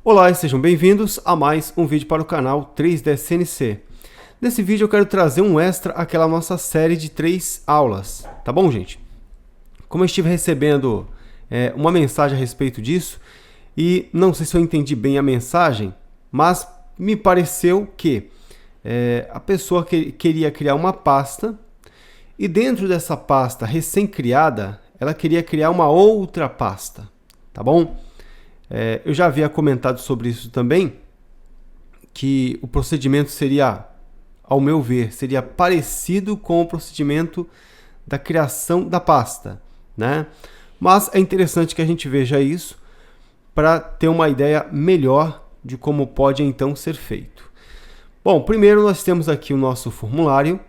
Olá e sejam bem-vindos a mais um vídeo para o canal 3D CNC. Nesse vídeo eu quero trazer um extra àquela nossa série de 3 aulas, tá bom, gente? Como eu estive recebendo uma mensagem a respeito disso, e não sei se eu entendi bem a mensagem, mas me pareceu que a pessoa queria criar uma pasta, e dentro dessa pasta recém-criada, ela queria criar uma outra pasta, tá bom? Eu já havia comentado sobre isso também, que o procedimento seria, ao meu ver, seria parecido com o procedimento da criação da pasta, né? Mas é interessante que a gente veja isso para ter uma ideia melhor de como pode então ser feito. Bom, primeiro nós temos aqui o nosso formulário,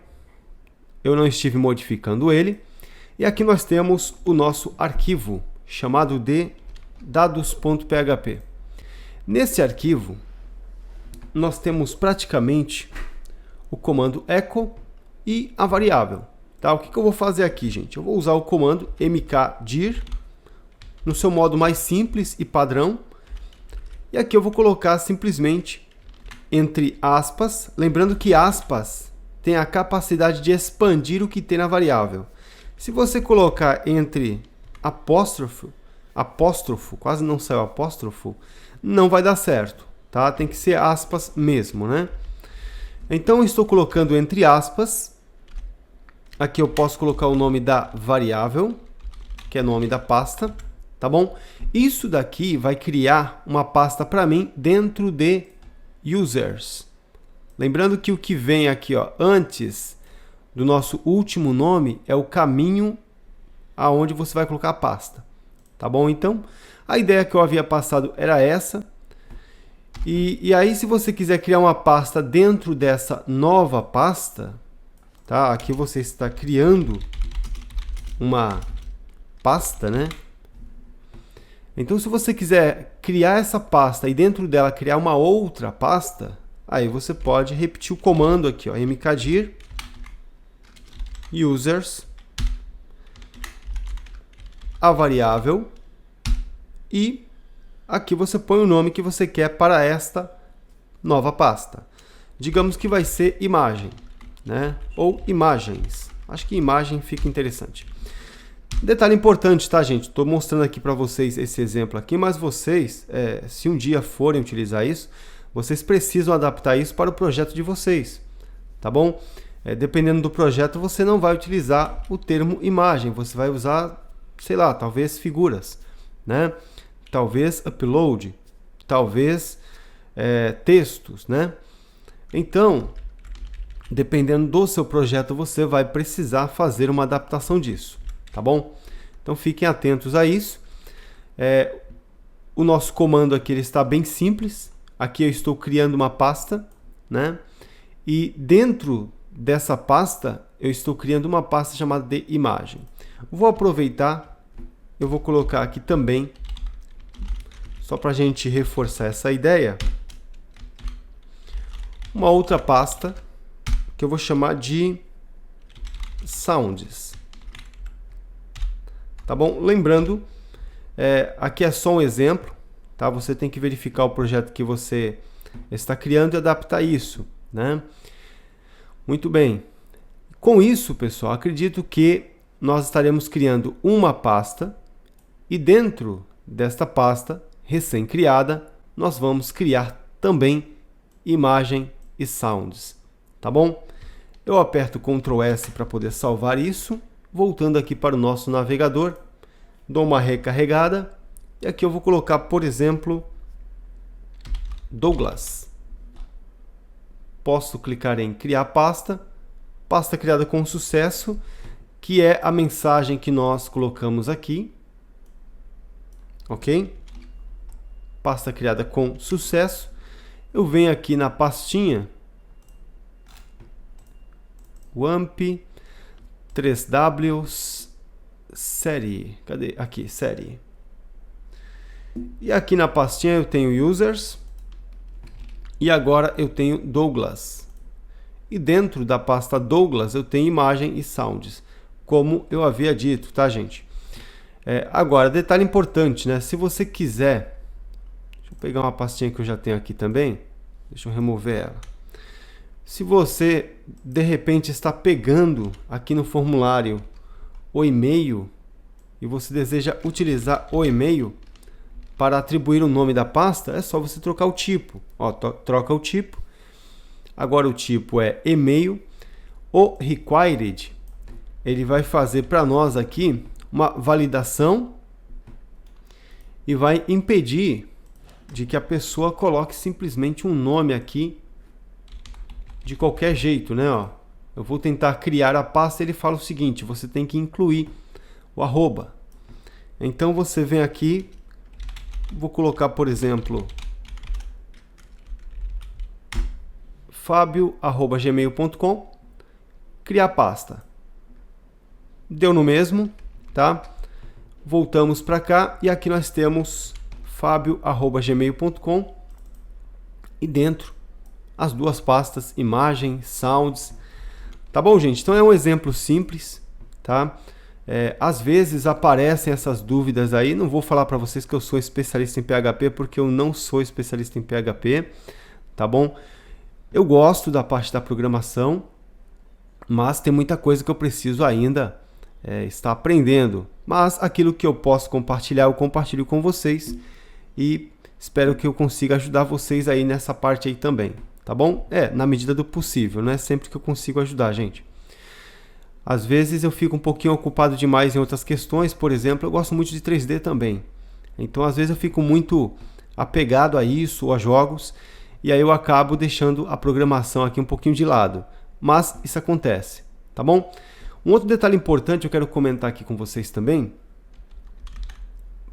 eu não estive modificando ele, e aqui nós temos o nosso arquivo, chamado de dados.php. Nesse arquivo, nós temos praticamente o comando echo e a variável. Tá? O que eu vou fazer aqui, gente? Eu vou usar o comando mkdir no seu modo mais simples e padrão. E aqui eu vou colocar simplesmente entre aspas, lembrando que aspas tem a capacidade de expandir o que tem na variável. Se você colocar entre apóstrofo, quase não saiu apóstrofo, não vai dar certo, tá? Tem que ser aspas mesmo, né? Então eu estou colocando entre aspas, aqui eu posso colocar o nome da variável, que é o nome da pasta, tá bom? Isso daqui vai criar uma pasta para mim dentro de users. Lembrando que o que vem aqui, ó, antes do nosso último nome é o caminho aonde você vai colocar a pasta. Tá bom? Então, a ideia que eu havia passado era essa. E aí, se você quiser criar uma pasta dentro dessa nova pasta, tá? Aqui você está criando uma pasta, né? Então, se você quiser criar essa pasta e dentro dela criar uma outra pasta, aí você pode repetir o comando aqui, ó, mkdir users, a variável, e aqui você põe o nome que você quer para esta nova pasta. Digamos que vai ser imagem, né? Ou imagens. Acho que imagem fica interessante. Detalhe importante, tá, gente? Estou mostrando aqui para vocês esse exemplo aqui, mas vocês, se um dia forem utilizar isso, vocês precisam adaptar isso para o projeto de vocês, tá bom? Dependendo do projeto, você não vai utilizar o termo imagem, você vai usar, sei lá, talvez figuras, né? Talvez upload, talvez textos, né? Então, dependendo do seu projeto, você vai precisar fazer uma adaptação disso, tá bom? Então, fiquem atentos a isso. O nosso comando aqui ele está bem simples. Aqui eu estou criando uma pasta, né? E dentro dessa pasta, eu estou criando uma pasta chamada de imagem. Vou aproveitar, eu vou colocar aqui também, só para a gente reforçar essa ideia, uma outra pasta que eu vou chamar de sounds. Tá bom? Lembrando, aqui é só um exemplo, tá? Você tem que verificar o projeto que você está criando e adaptar isso, né? Muito bem. Com isso, pessoal, acredito que nós estaremos criando uma pasta e dentro desta pasta recém-criada, nós vamos criar também imagem e sounds, tá bom? Eu aperto Ctrl S para poder salvar isso, voltando aqui para o nosso navegador, dou uma recarregada e aqui eu vou colocar, por exemplo, Douglas. Posso clicar em criar pasta, pasta criada com sucesso, que é a mensagem que nós colocamos aqui, ok? Pasta criada com sucesso. Eu venho aqui na pastinha WAMP 3W série. Cadê? Aqui, série. E aqui na pastinha eu tenho users. E agora eu tenho Douglas. E dentro da pasta Douglas eu tenho imagem e sounds, como eu havia dito, tá, gente? Agora, detalhe importante, né? Se você quiser Deixa eu pegar uma pastinha que eu já tenho aqui também. Deixa eu remover ela. Se você, de repente, está pegando aqui no formulário o e-mail e você deseja utilizar o e-mail para atribuir o nome da pasta, é só você trocar o tipo. Ó, troca o tipo. Agora o tipo é e-mail. O required, ele vai fazer para nós aqui uma validação e vai impedir de que a pessoa coloque simplesmente um nome aqui de qualquer jeito, né? Ó, eu vou tentar criar a pasta, ele fala o seguinte: você tem que incluir o arroba. Então você vem aqui, vou colocar, por exemplo, fabio@gmail.com, criar pasta. Deu no mesmo, tá? Voltamos para cá e aqui nós temos fabio@gmail.com e dentro as duas pastas, imagem, sounds. Tá bom, gente? Então é um exemplo simples, tá? Às vezes aparecem essas dúvidas aí. Não vou falar para vocês que eu sou especialista em PHP, porque eu não sou especialista em PHP, tá bom? Eu gosto da parte da programação, mas tem muita coisa que eu preciso ainda estar aprendendo. Mas aquilo que eu posso compartilhar, eu compartilho com vocês e espero que eu consiga ajudar vocês aí nessa parte aí também. Tá bom? Na medida do possível, não é sempre que eu consigo ajudar, gente. Às vezes eu fico um pouquinho ocupado demais em outras questões, por exemplo, eu gosto muito de 3D também. Então, às vezes eu fico muito apegado a isso, ou a jogos, e aí eu acabo deixando a programação aqui um pouquinho de lado. Mas isso acontece, tá bom? Um outro detalhe importante eu quero comentar aqui com vocês também.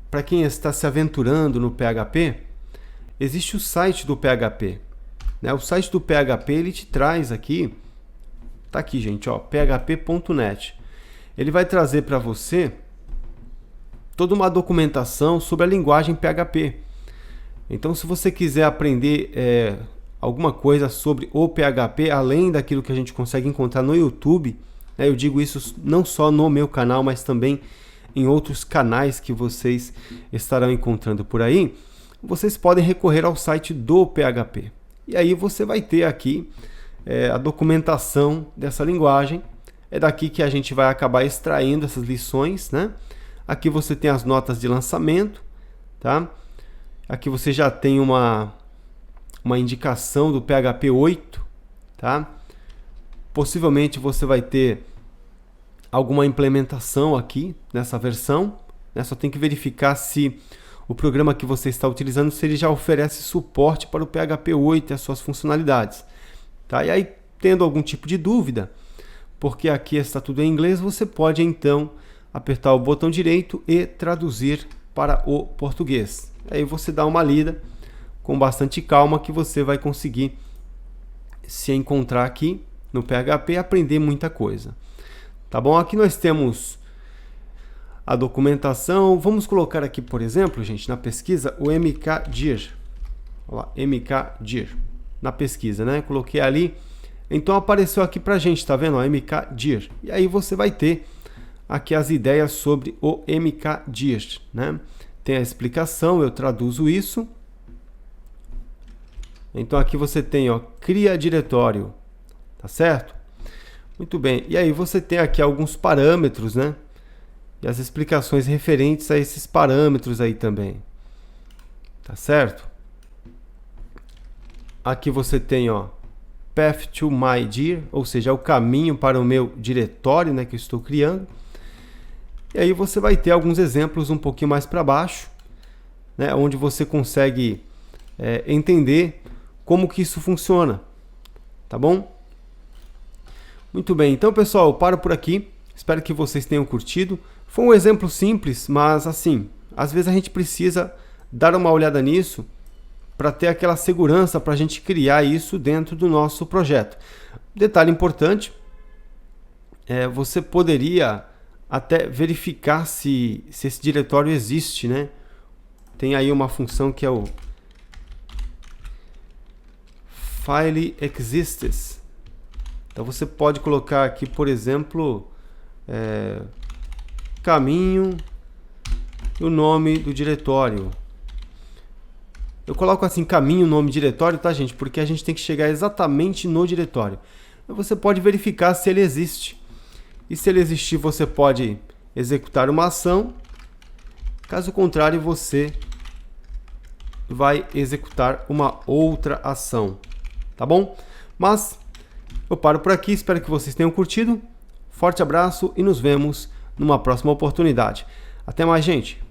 Para quem está se aventurando no PHP, existe o site do PHP. O site do PHP, ele te traz aqui, tá aqui, gente, ó, php.net. Ele vai trazer para você toda uma documentação sobre a linguagem PHP. Então, se você quiser aprender alguma coisa sobre o PHP, além daquilo que a gente consegue encontrar no YouTube, eu digo isso não só no meu canal, mas também em outros canais que vocês estarão encontrando por aí, vocês podem recorrer ao site do PHP. E aí você vai ter aqui a documentação dessa linguagem. É daqui que a gente vai acabar extraindo essas lições, né? Aqui você tem as notas de lançamento, tá? Aqui você já tem uma indicação do PHP 8, tá? Possivelmente você vai ter alguma implementação aqui nessa versão, né? Só tem que verificar se o programa que você está utilizando, se ele já oferece suporte para o PHP 8 e as suas funcionalidades. Tá? E aí, tendo algum tipo de dúvida, porque aqui está tudo em inglês, você pode então apertar o botão direito e traduzir para o português. Aí você dá uma lida com bastante calma que você vai conseguir se encontrar aqui no PHP e aprender muita coisa. Tá bom? Aqui nós temos a documentação. Vamos colocar aqui, por exemplo, gente, na pesquisa, o mkdir. Olha lá, mkdir. Na pesquisa, né? Coloquei ali. Então apareceu aqui pra gente, tá vendo? mkdir. E aí você vai ter aqui as ideias sobre o mkdir, né? Tem a explicação, eu traduzo isso. Então aqui você tem, ó, cria diretório, tá certo? Muito bem. E aí você tem aqui alguns parâmetros, né? E as explicações referentes a esses parâmetros aí também. Tá certo? Aqui você tem, ó, path to my dir, ou seja, o caminho para o meu diretório, né, que eu estou criando. E aí você vai ter alguns exemplos um pouquinho mais para baixo, né, onde você consegue entender como que isso funciona. Tá bom? Muito bem. Então, pessoal, eu paro por aqui. Espero que vocês tenham curtido. Foi um exemplo simples, mas assim, às vezes a gente precisa dar uma olhada nisso para ter aquela segurança para a gente criar isso dentro do nosso projeto. Detalhe importante, você poderia até verificar se esse diretório existe, né? Tem aí uma função que é o file exists. Então você pode colocar aqui, por exemplo, caminho e o nome do diretório. Eu coloco assim, caminho, nome, diretório, tá, gente? Porque a gente tem que chegar exatamente no diretório. Você pode verificar se ele existe. E se ele existir, você pode executar uma ação. Caso contrário, você vai executar uma outra ação. Tá bom? Mas eu paro por aqui. Espero que vocês tenham curtido. Forte abraço e nos vemos numa próxima oportunidade. Até mais, gente!